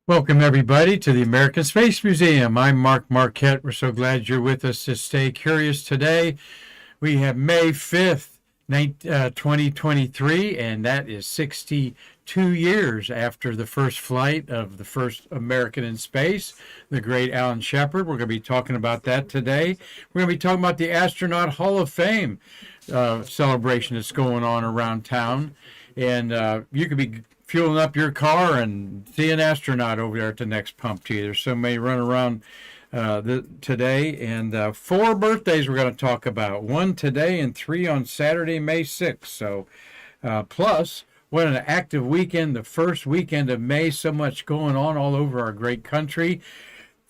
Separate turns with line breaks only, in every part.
Welcome, everybody, to the American Space Museum. I'm Marquette. We're so glad you're with us to stay curious today. We have May 5th, 2023, and that is 62 years after the first flight of the first American in space, the great Alan Shepard. We're going to be talking about that today. We're going to be talking about the Astronaut Hall of Fame celebration that's going on around town. And you could be fueling up your car and see an astronaut over there at the next pump to you. There's so many running around today. And four birthdays we're going to talk about. One today and three on Saturday, May 6th. So plus, what an active weekend, the first weekend of May. So much going on all over our great country.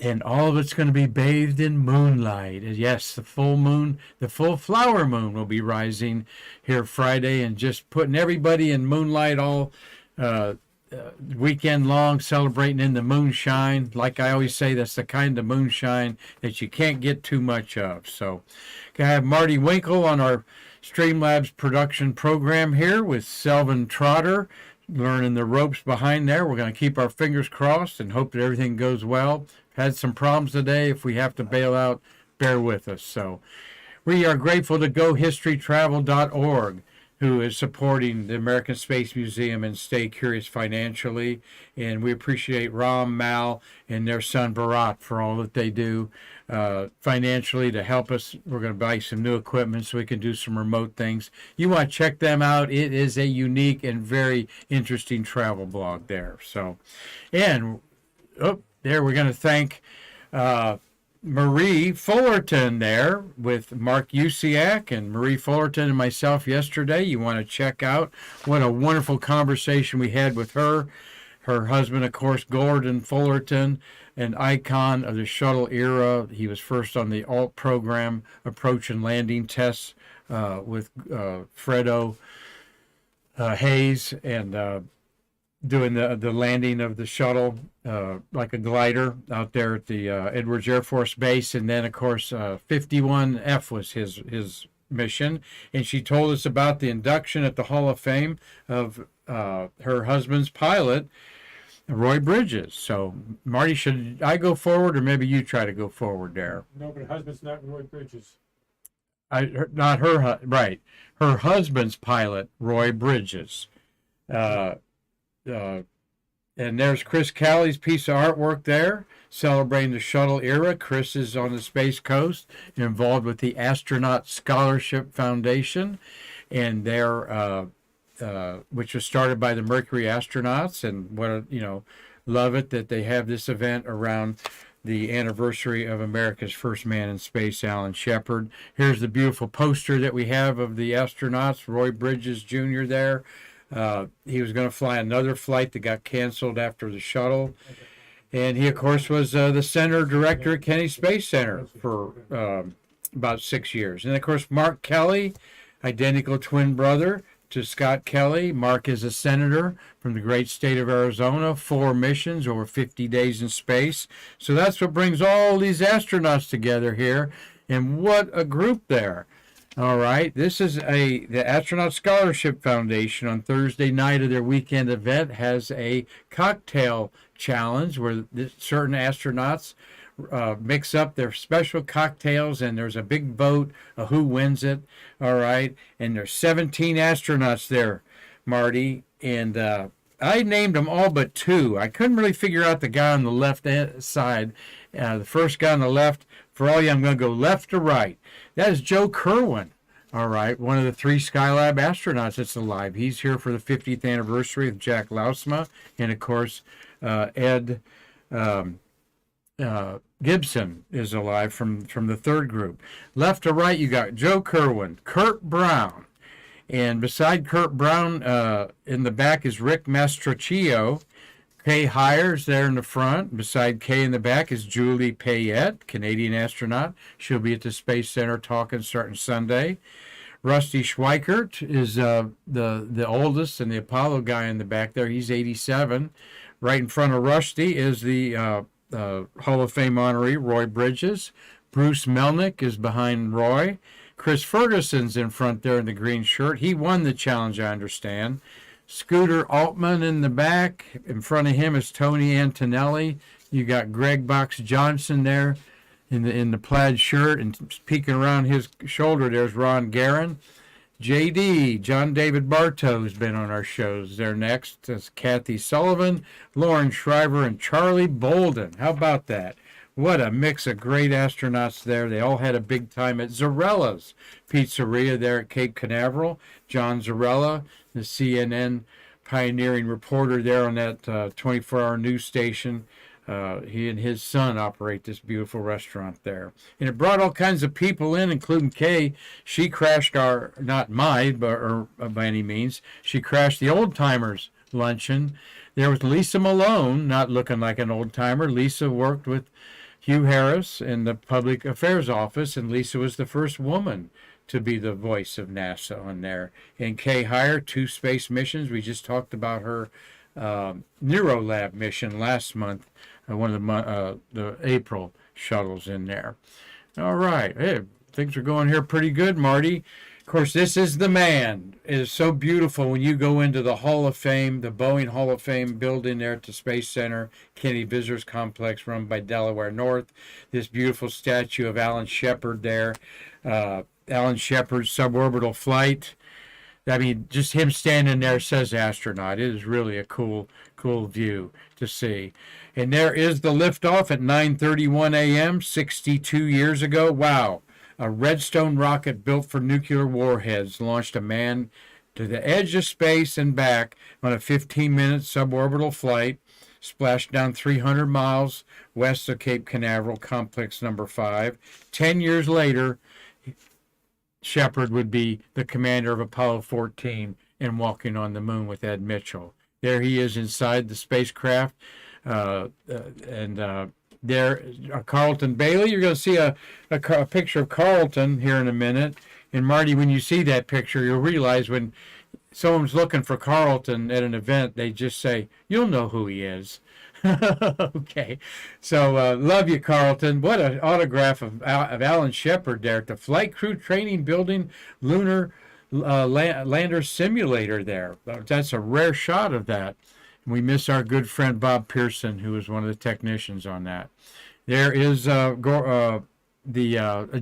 And all of it's going to be bathed in moonlight. And yes, the full moon, the full flower moon will be rising here Friday and just putting everybody in moonlight all uh, weekend long, celebrating in the moonshine. Like I always say, that's the kind of moonshine that you can't get too much of. So, I have Marty Winkle on our Streamlabs production program here with Selvin Trotter, learning the ropes behind there. We're going to keep our fingers crossed and hope that everything goes well. Had some problems today. If we have to bail out, bear with us. So, we are grateful to GoHistoryTravel.org, who is supporting the American Space Museum and Stay Curious financially. And we appreciate Ram, Mal, and their son Bharat for all that they do financially to help us. We're going to buy some new equipment so we can do some remote things. You want to check them out. It is a unique and very interesting travel blog there. So, and there we're going to thank Marie Fullerton there with Mark Usiak and Marie Fullerton and myself yesterday. You want to check out what a wonderful conversation we had with her. Her husband, of course, Gordon Fullerton, an icon of the shuttle era. He was first on the ALT program, approach and landing tests with Fredo Hayes, and doing the landing of the shuttle like a glider out there at the Edwards Air Force Base. And then, of course, 51F was his mission. And she told us about the induction at the Hall of Fame of her husband's pilot, Roy Bridges. So, Marty, should I go forward or maybe you try to go forward there?
No, but her husband's not Roy Bridges.
Not her, right. Her husband's pilot, Roy Bridges. And there's Chris Callie's piece of artwork there, celebrating the shuttle era. Chris is on the Space Coast, involved with the Astronaut Scholarship Foundation, and they're which was started by the Mercury astronauts. And love it that they have this event around the anniversary of America's first man in space, Alan Shepard. Here's the beautiful poster that we have of the astronauts, Roy Bridges Jr. there. He was going to fly another flight that got canceled after the shuttle. And he, of course, was the center director at Kennedy Space Center for about 6 years. And, of course, Mark Kelly, identical twin brother to Scott Kelly. Mark is a senator from the great state of Arizona, 4 missions, over 50 days in space. So that's what brings all these astronauts together here. And what a group there. All right, this is the Astronaut Scholarship Foundation on Thursday night of their weekend event has a cocktail challenge where certain astronauts mix up their special cocktails, and there's a big vote of who wins it. All right, and there's 17 astronauts there, Marty, and I named them all but 2. I couldn't really figure out the guy on the left side. The first guy on the left, for all you, I'm going to go left to right. That is Joe Kerwin, all right, one of the 3 Skylab astronauts that's alive. He's here for the 50th anniversary of Jack Lausma, and, of course, Ed Gibson is alive from the 3rd group. Left to right, you got Joe Kerwin, Kurt Brown, and beside Kurt Brown in the back is Rick Mastrocchio. Kay Hires there in the front. Beside Kay in the back is Julie Payette, Canadian astronaut. She'll be at the Space Center talking starting Sunday. Rusty Schweikert is the oldest and the Apollo guy in the back there. He's 87. Right in front of Rusty is the Hall of Fame honoree, Roy Bridges. Bruce Melnick is behind Roy. Chris Ferguson's in front there in the green shirt. He won the challenge, I understand. Scooter Altman in the back. In front of him is Tony Antonelli. You got Greg Box Johnson there in the plaid shirt, and peeking around his shoulder there's Ron Garan. JD, John David Bartow's been on our shows. There next is Kathy Sullivan, Lauren Shriver, and Charlie Bolden. How about that? What a mix of great astronauts there. They all had a big time at Zarella's Pizzeria there at Cape Canaveral. John Zarella, the CNN pioneering reporter there on that 24-hour news station. He and his son operate this beautiful restaurant there. And it brought all kinds of people in, including Kay. She crashed our, not mine, or by any means, she crashed the old timers luncheon. There was Lisa Malone, not looking like an old timer. Lisa worked with Hugh Harris in the public affairs office, and Lisa was the first woman to be the voice of NASA on there. And Kay Heyer, 2 space missions. We just talked about her NeuroLab mission last month. One of the April shuttles in there. All right. Hey, things are going here pretty good, Marty. Of course, this is the man. It is so beautiful when you go into the Hall of Fame, the Boeing Hall of Fame building there at the Space Center, Kennedy Visitors Complex run by Delaware North. This beautiful statue of Alan Shepard there. Alan Shepard's suborbital flight. I mean, just him standing there says astronaut. It is really a cool view to see. And there is the liftoff at 9:31 a.m., 62 years ago. Wow. A Redstone rocket built for nuclear warheads launched a man to the edge of space and back on a 15-minute suborbital flight, splashed down 300 miles west of Cape Canaveral, Complex Number 5. 10 years later, Shepard would be the commander of Apollo 14 and walking on the moon with Ed Mitchell. There he is inside the spacecraft. There, Carlton Bailey. You're going to see a picture of Carlton here in a minute. And Marty, when you see that picture, you'll realize when someone's looking for Carlton at an event, they just say, "You'll know who he is." Okay. So love you, Carlton. What an autograph of Alan Shepard there at the Flight Crew Training Building Lunar Lander Simulator there. That's a rare shot of that. We miss our good friend Bob Pearson, who was one of the technicians on that. There is the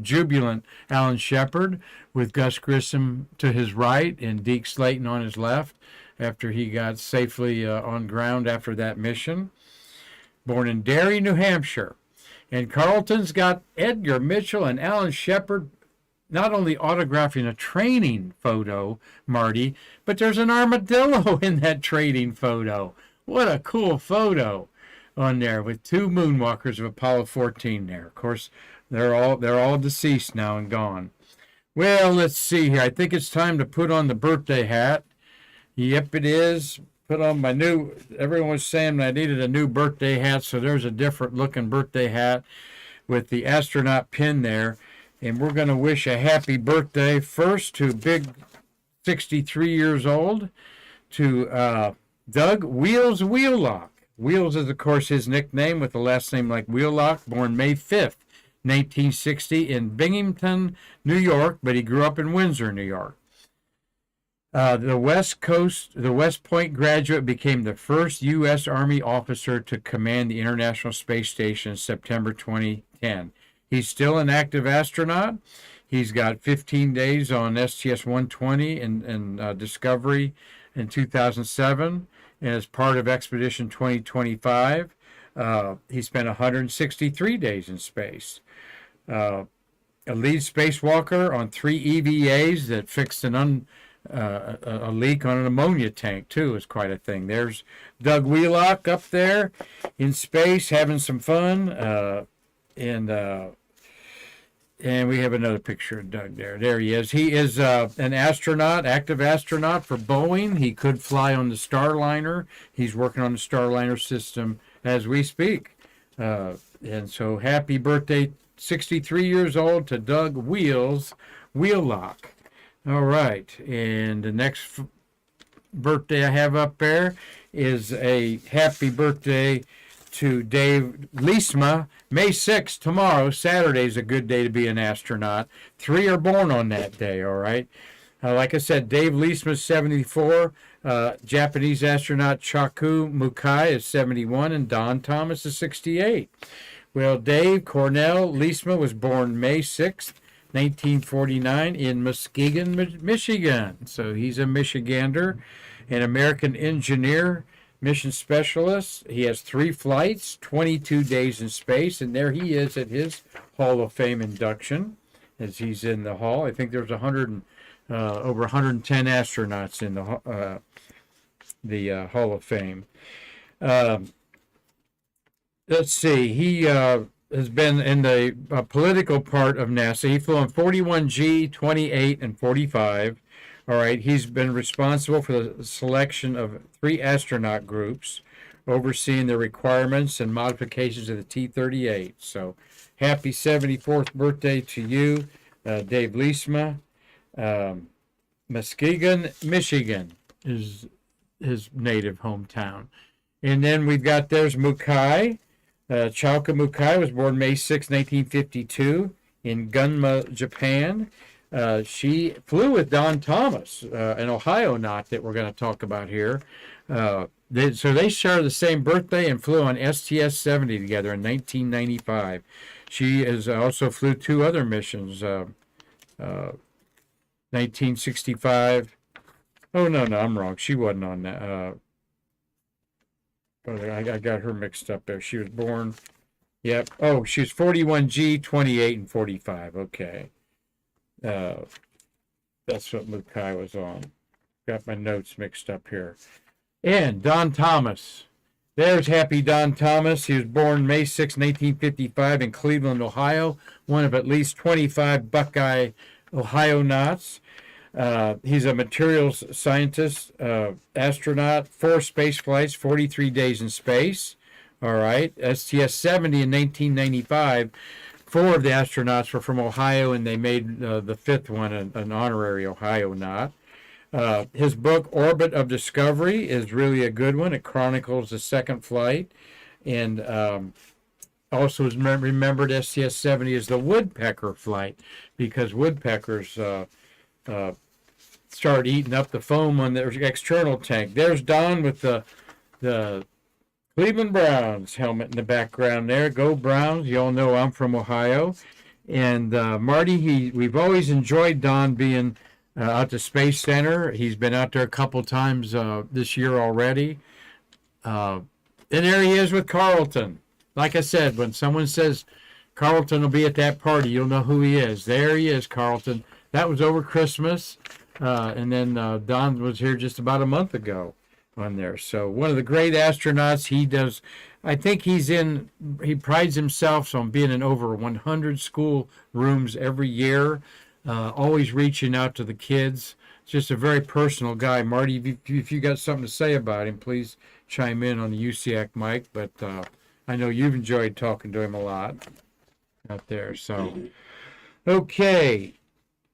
jubilant Alan Shepard with Gus Grissom to his right and Deke Slayton on his left after he got safely on ground after that mission. Born in Derry, New Hampshire. And Carlton's got Edgar Mitchell and Alan Shepard not only autographing a training photo, Marty, but there's an armadillo in that training photo. What a cool photo on there with 2 moonwalkers of Apollo 14 there. Of course, they're all deceased now and gone. Well, let's see here. I think it's time to put on the birthday hat. Yep, it is. Put on my new, everyone was saying I needed a new birthday hat, so there's a different looking birthday hat with the astronaut pin there. And we're going to wish a happy birthday first to big 63 years old, to Doug Wheels Wheelock. Wheels is, of course, his nickname with the last name like Wheelock, born May 5th, 1960 in Binghamton, New York, but he grew up in Windsor, New York. The West Point graduate became the first U.S. Army officer to command the International Space Station in September 2010. He's still an active astronaut. He's got 15 days on STS-120 in Discovery in 2007. And as part of Expedition 2025, he spent 163 days in space. A lead spacewalker on 3 EVAs that fixed a leak on an ammonia tank, too, is quite a thing. There's Doug Wheelock up there in space having some fun. And we have another picture of Doug there. There he is. He is an astronaut, active astronaut for Boeing. He could fly on the Starliner. He's working on the Starliner system as we speak. And so happy birthday, 63 years old, to Doug Wheelock. All right. And the next birthday I have up there is a happy birthday to Dave Leesma. May 6th, tomorrow, Saturday, is a good day to be an astronaut. 3 are born on that day, all right? Like I said, Dave Leesma, 74. Japanese astronaut Chaku Mukai is 71, and Don Thomas is 68. Well, Dave Cornell Leesma was born May 6th, 1949 in Muskegon, Michigan. So he's a Michigander, an American engineer, mission specialist. He has 3 flights, 22 days in space, and there he is at his Hall of Fame induction as he's in the hall. I think there's over 110 astronauts in the Hall of Fame. Let's see. He has been in the political part of NASA. He flew on 41G, 28, and 45. All right. He's been responsible for the selection of 3 astronaut groups, overseeing the requirements and modifications of the T-38. So, happy 74th birthday to you, Dave Leesma. Muskegon, Michigan is his native hometown. And then we've got there's Mukai. Chauka Mukai was born May 6, 1952 in Gunma, Japan. She flew with Don Thomas, an Ohionaut that we're going to talk about here. So they share the same birthday and flew on STS-70 together in 1995. She has also flew 2 other missions, 1965. Oh, no, I'm wrong. She wasn't on that. I got her mixed up there. She was born, yep. Oh, she's 41G, 28, and 45. Okay. That's what Mukai was on. Got my notes mixed up here. And Don Thomas. There's happy Don Thomas. He was born May 6, 1955 in Cleveland, Ohio. One of at least 25 Buckeye Ohionauts. He's a materials scientist, astronaut, 4 space flights, 43 days in space. All right. STS-70 in 1995. 4 of the astronauts were from Ohio, and they made the 5th one an honorary Ohionaut. His book, Orbit of Discovery, is really a good one. It chronicles the 2nd flight. And also is remembered STS-70 as the woodpecker flight, because woodpeckers start eating up the foam on the external tank. There's Don with the Cleveland Browns helmet in the background there. Go Browns. You all know I'm from Ohio. And Marty, we've always enjoyed Don being out to Space Center. He's been out there a couple times this year already. And there he is with Carlton. Like I said, when someone says Carlton will be at that party, you'll know who he is. There he is, Carlton. That was over Christmas. And then Don was here just about a month ago on there. So one of the great astronauts. I think he prides himself on being in over 100 school rooms every year, always reaching out to the kids. Just a very personal guy. Marty, if you got something to say about him, please chime in on the USAC mic. But I know you've enjoyed talking to him a lot out there. So, okay.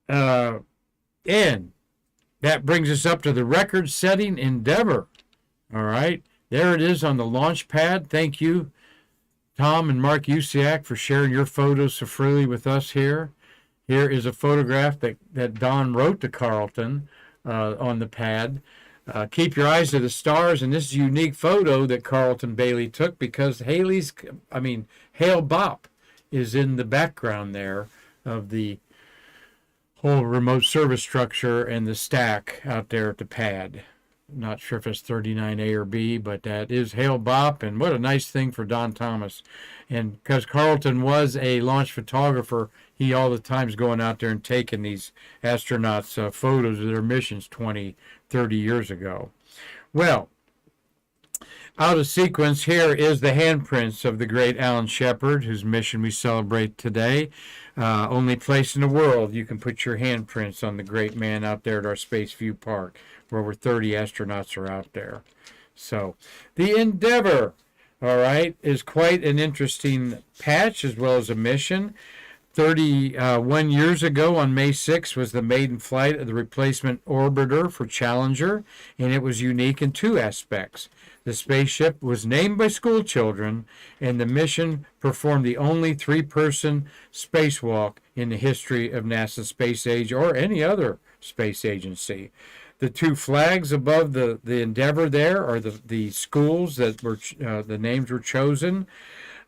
And that brings us up to the record-setting Endeavor. All right. There it is on the launch pad. Thank you, Tom and Mark Usiak, for sharing your photos so freely with us here. Here is a photograph that Don wrote to Carlton on the pad. Keep your eyes to the stars, and this is a unique photo that Carlton Bailey took because Hale Bopp is in the background there of the whole remote service structure and the stack out there at the pad. I'm not sure if it's 39A or B, but that is Hale Bopp, and what a nice thing for Don Thomas. And because Carlton was a launch photographer, he all the time's going out there and taking these astronauts photos of their missions 20, 30 years ago. Well, out of sequence, here is the handprints of the great Alan Shepard, whose mission we celebrate today. Only place in the world you can put your handprints on the great man out there at our Space View Park, where over 30 astronauts are out there. So, the Endeavor, all right, is quite an interesting patch as well as a mission. 31 years ago on May 6 was the maiden flight of the replacement orbiter for Challenger, and it was unique in 2 aspects. The spaceship was named by school children, and the mission performed the only 3-person spacewalk in the history of NASA's space age or any other space agency. The two flags above the Endeavor there are the schools that were the names were chosen.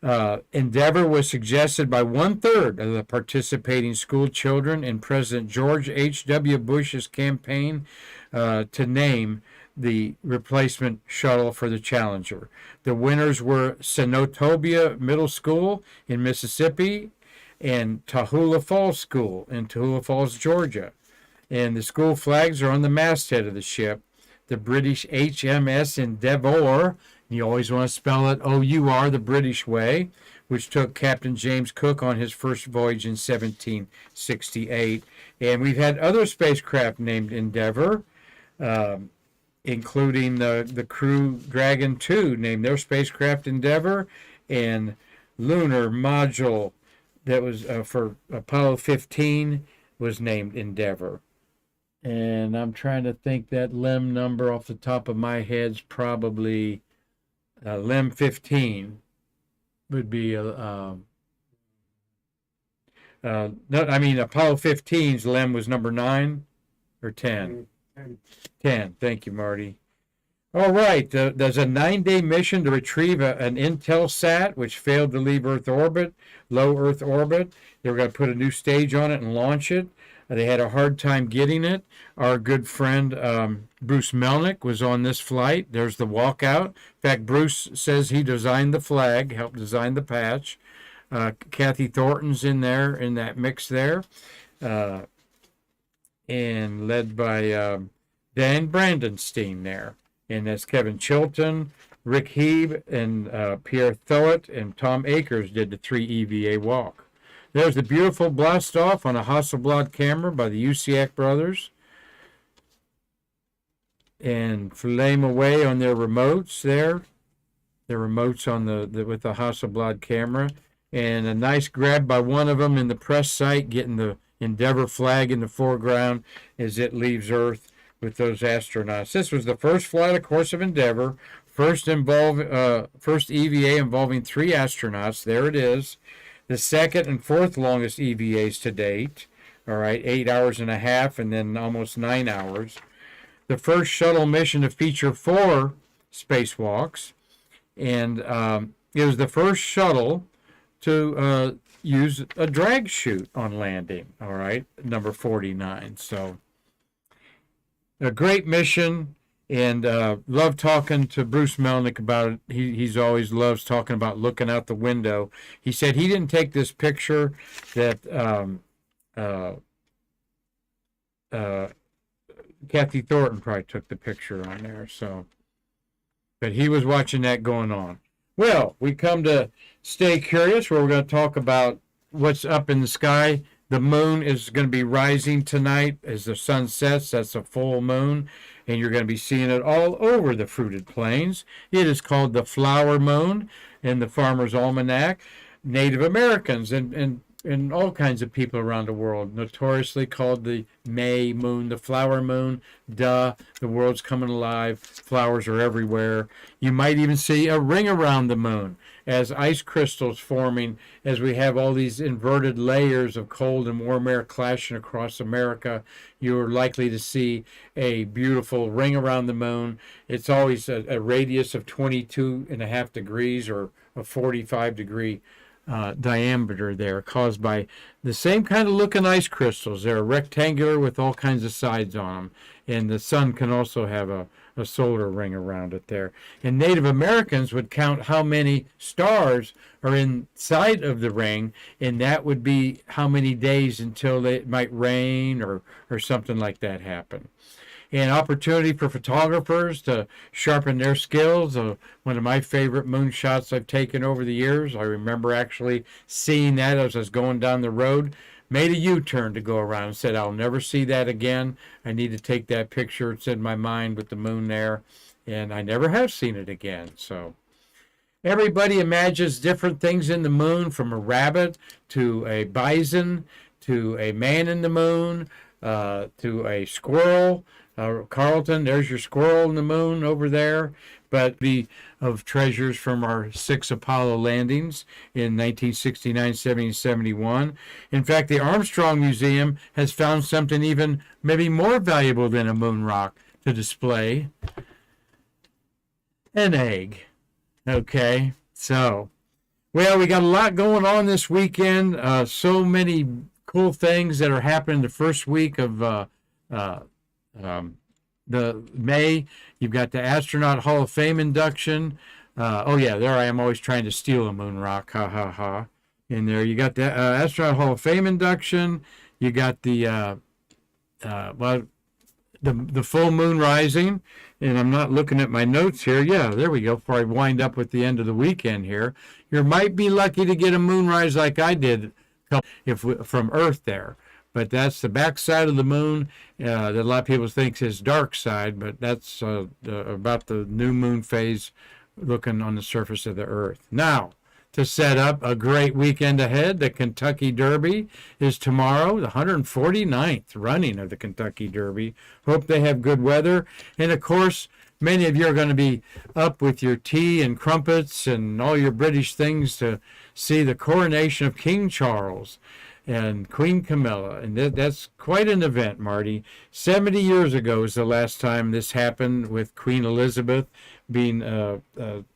Endeavor was suggested by 1/3 of the participating school children in President George H.W. Bush's campaign to name the replacement shuttle for the Challenger. The winners were Senatobia Middle School in Mississippi and Tahula Falls School in Tahula Falls, Georgia. And the school flags are on the masthead of the ship. The British HMS Endeavour, you always want to spell it O-U-R, the British way, which took Captain James Cook on his first voyage in 1768. And we've had other spacecraft named Endeavour, including the Crew Dragon 2 named their spacecraft Endeavour, and lunar module that was for Apollo 15 was named Endeavour. And I'm trying to think that LEM number off the top of my head's probably LEM 15 would be no, I mean Apollo 15's LEM was number 9 or 10. 10. Thank you, Marty. All right. There's a 9-day mission to retrieve an Intelsat, which failed to leave Earth orbit, low Earth orbit. They were going to put a new stage on it and launch it. They had a hard time getting it. Our good friend Bruce Melnick was on this flight. There's the walkout. In fact, Bruce says he designed the flag, helped design the patch. Kathy Thornton's in there, in that mix there. And led by Dan Brandenstein there. And that's Kevin Chilton, Rick Heeb, and Pierre Thoet, and Tom Akers did the 3 EVA walk. There's the beautiful blast off on a Hasselblad camera by the Usiak brothers. And flame away on their remotes there. Their remotes on with the Hasselblad camera. And a nice grab by one of them in the press site, getting the Endeavour flag in the foreground as it leaves Earth with those astronauts. This was the first flight, of course, of Endeavour. First EVA involving 3 astronauts. There it is. The second and fourth longest EVAs to date. All right, 8 hours and a half and then almost 9 hours. The first shuttle mission to feature 4 spacewalks. And it was the first shuttle to use a drag chute on landing. All right, number 49. So a great mission, and love talking to Bruce Melnick about it. He's always loves talking about looking out the window. He said he didn't take this picture that Kathy Thornton probably took the picture on there. So, but he was watching that going on. Well, we come to Stay Curious, where we're going to talk about what's up in the sky. The moon is going to be rising tonight as the sun sets. That's a full moon, and you're going to be seeing it all over the fruited plains. It is called the flower moon in the Farmer's Almanac. Native Americans and all kinds of people around the world notoriously called the May moon the flower moon. Duh, the world's coming alive. Flowers are everywhere. You might even see a ring around the moon as ice crystals forming, as we have all these inverted layers of cold and warm air clashing across America. You're likely to see a beautiful ring around the moon. It's always a radius of 22.5 degrees or a 45-degree diameter there, caused by the same kind of looking ice crystals. They're rectangular with all kinds of sides on them, and the sun can also have a solar ring around it there. And Native Americans would count how many stars are inside of the ring, and that would be how many days until it might rain or something like that happen. An opportunity for photographers to sharpen their skills. One of my favorite moonshots I've taken over the years. I remember actually seeing that as I was going down the road. Made a U-turn to go around and said, I'll never see that again. I need to take that picture. It's in my mind with the moon there. And I never have seen it again. So everybody imagines different things in the moon, from a rabbit to a bison to a man in the moon to a squirrel. Carlton, there's your squirrel in the moon over there. But of treasures from our 6 Apollo landings in 1969, 70, and 71. In fact, the Armstrong Museum has found something even maybe more valuable than a moon rock to display. An egg. Okay, so, well, we got a lot going on this weekend. So many cool things that are happening the first week of the May. You've got the Astronaut Hall of Fame induction. Oh yeah, there I am, always trying to steal a moon rock. Ha ha ha. In there, you got the Astronaut Hall of Fame induction. You got the the full moon rising, and I'm not looking at my notes here. Yeah, there we go. Before I wind up with the end of the weekend here, you might be lucky to get a moonrise like I did, from Earth there. But that's the back side of the moon that a lot of people think is dark side, but that's about the new moon phase looking on the surface of the Earth. Now, to set up a great weekend ahead, the Kentucky Derby is tomorrow, the 149th running of the Kentucky Derby. Hope they have good weather. And, of course, many of you are going to be up with your tea and crumpets and all your British things to see the coronation of King Charles and Queen Camilla, and that's quite an event, Marty. 70 years ago is the last time this happened, with Queen Elizabeth being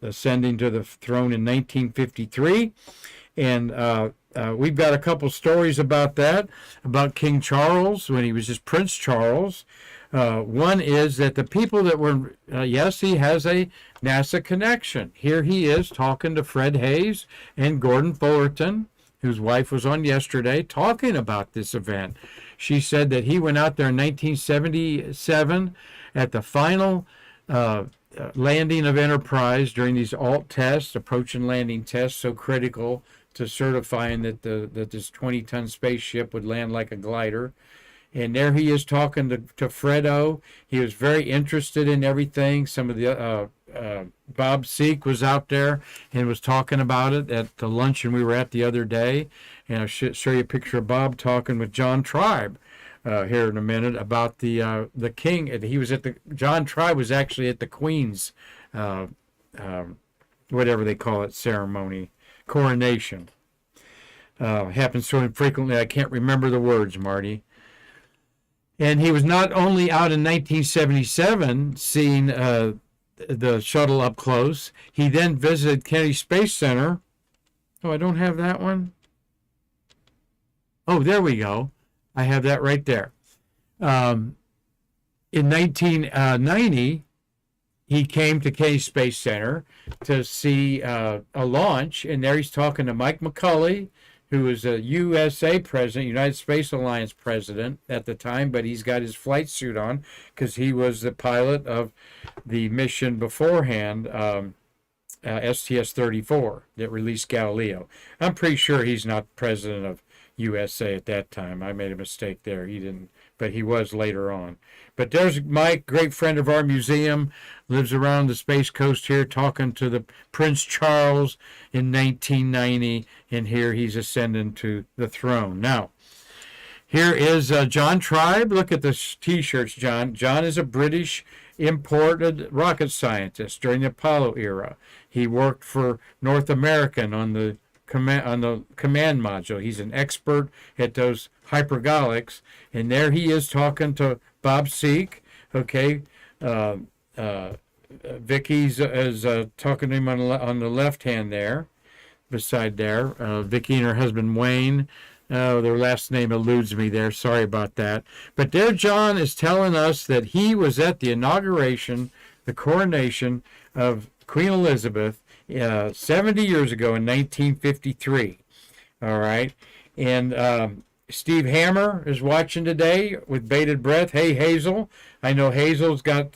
ascending to the throne in 1953, and we've got a couple stories about that, about King Charles when he was just Prince Charles. One is that the people that were, yes, he has a NASA connection. Here he is talking to Fred Hayes and Gordon Fullerton, whose wife was on yesterday, talking about this event. She said that he went out there in 1977 at the final landing of Enterprise during these alt tests, approach and landing tests, so critical to certifying that this 20-ton spaceship would land like a glider. And there he is talking to Fredo. He was very interested in everything. Some of the Bob Seek was out there and was talking about it at the luncheon we were at the other day. And I'll show you a picture of Bob talking with John Tribe here in a minute about the king. He was at John Tribe was actually at the Queen's whatever they call it, ceremony, coronation. Happens so infrequently I can't remember the words, Marty. And he was not only out in 1977 seeing the shuttle up close, he then visited Kennedy Space Center. Oh, I don't have that one. Oh, there we go. I have that right there. In 1990, he came to Kennedy Space Center to see a launch, and there he's talking to Mike McCully, who was a USA president, United Space Alliance president at the time, but he's got his flight suit on because he was the pilot of the mission beforehand, STS-34, that released Galileo. I'm pretty sure he's not president of USA at that time. I made a mistake there. He didn't, but he was later on. But there's Mike, great friend of our museum, lives around the Space Coast here, talking to the Prince Charles in 1990, and here he's ascending to the throne. Now, here is John Tribe. Look at the T-shirts, John. John is a British imported rocket scientist during the Apollo era. He worked for North American on the command module. He's an expert at those hypergolics, and there he is talking to Bob Seek. Okay, Vicky's is talking to him on the left hand there, beside there. Vicky and her husband Wayne. Their last name eludes me there. Sorry about that. But there, John is telling us that he was at the inauguration, the coronation of Queen Elizabeth 70 years ago in 1953. All right. And Steve Hammer is watching today with bated breath. Hey, Hazel. I know Hazel's got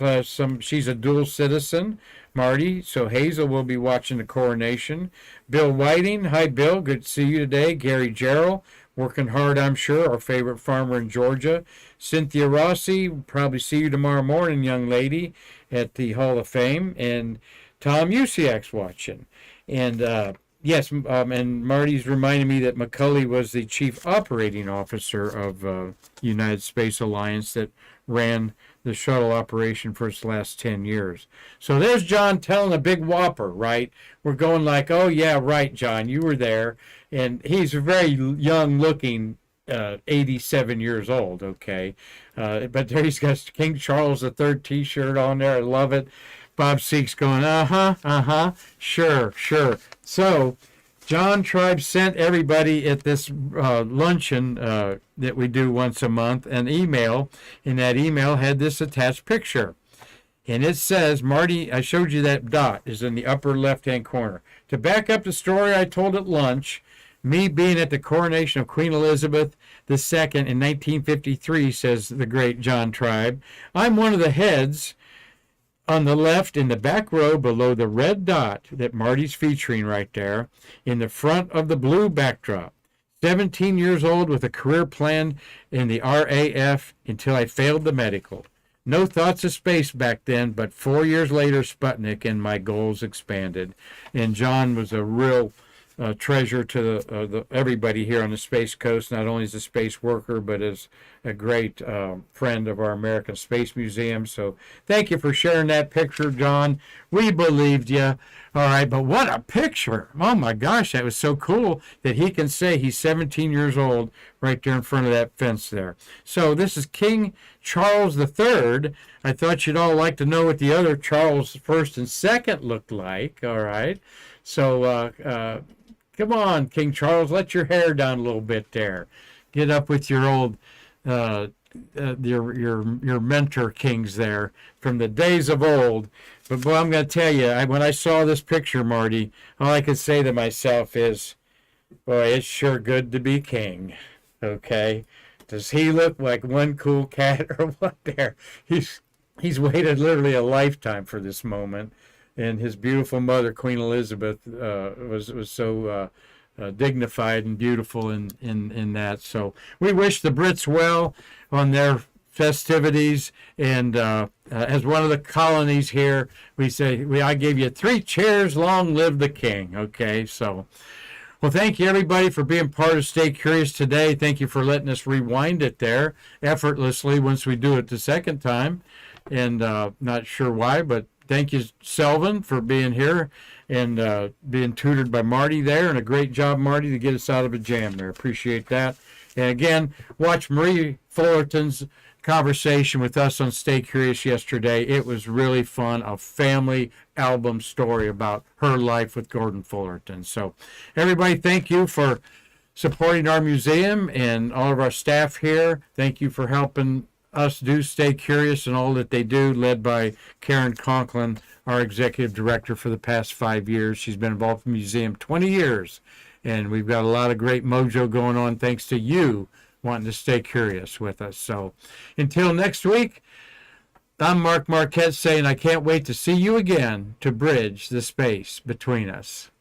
she's a dual citizen, Marty. So Hazel will be watching the coronation. Bill Whiting. Hi, Bill. Good to see you today. Gary Gerald, working hard, I'm sure. Our favorite farmer in Georgia. Cynthia Rossi. Probably see you tomorrow morning, young lady, at the Hall of Fame. And Tom Usiak's watching. And yes, and Marty's reminding me that McCully was the chief operating officer of United Space Alliance that ran the shuttle operation for its last 10 years. So there's John telling a big whopper, right? We're going like, oh, yeah, right, John, you were there. And he's a very young looking 87 years old, okay? But there he's got King Charles III t-shirt on there. I love it. Bob Seek's going, sure. So John Tribe sent everybody at this luncheon that we do once a month an email, and that email had this attached picture. And it says, Marty, I showed you that dot is in the upper left-hand corner. To back up the story I told at lunch, me being at the coronation of Queen Elizabeth II in 1953, says the great John Tribe, I'm one of the heads on the left in the back row below the red dot that Marty's featuring right there in the front of the blue backdrop. 17 years old with a career plan in the RAF until I failed the medical. No thoughts of space back then, but 4 years later, Sputnik, and my goals expanded. And John was a real treasure to everybody here on the Space Coast, not only as a space worker, but as a great friend of our American Space Museum. So thank you for sharing that picture, John. We believed you. All right, but what a picture. Oh, my gosh, that was so cool that he can say he's 17 years old right there in front of that fence there. So this is King Charles III. I thought you'd all like to know what the other Charles I and II looked like, all right? So come on, King Charles, let your hair down a little bit there. Get up with your old, your mentor kings there from the days of old. But boy, I'm going to tell you, when I saw this picture, Marty, all I could say to myself is, boy, it's sure good to be king. Okay, does he look like one cool cat or what? There, he's waited literally a lifetime for this moment. And his beautiful mother, Queen Elizabeth, was so dignified and beautiful in that. So we wish the Brits well on their festivities. And as one of the colonies here, we say, I gave you 3 cheers, long live the king. Okay, so. Well, thank you, everybody, for being part of Stay Curious today. Thank you for letting us rewind it there effortlessly once we do it the second time. And not sure why, but thank you, Selvin, for being here and being tutored by Marty there. And a great job, Marty, to get us out of a jam there. Appreciate that. And again, watch Marie Fullerton's conversation with us on Stay Curious yesterday. It was really fun, a family album story about her life with Gordon Fullerton. So everybody, thank you for supporting our museum and all of our staff here. Thank you for helping us do Stay Curious and all that they do, led by Karan, Conklin, our executive director for the past 5 years. She's been involved in the museum 20 years, and we've got a lot of great mojo going on thanks to you wanting to stay curious with us. So until next week, I'm Marquette saying I can't wait to see you again to bridge the space between us.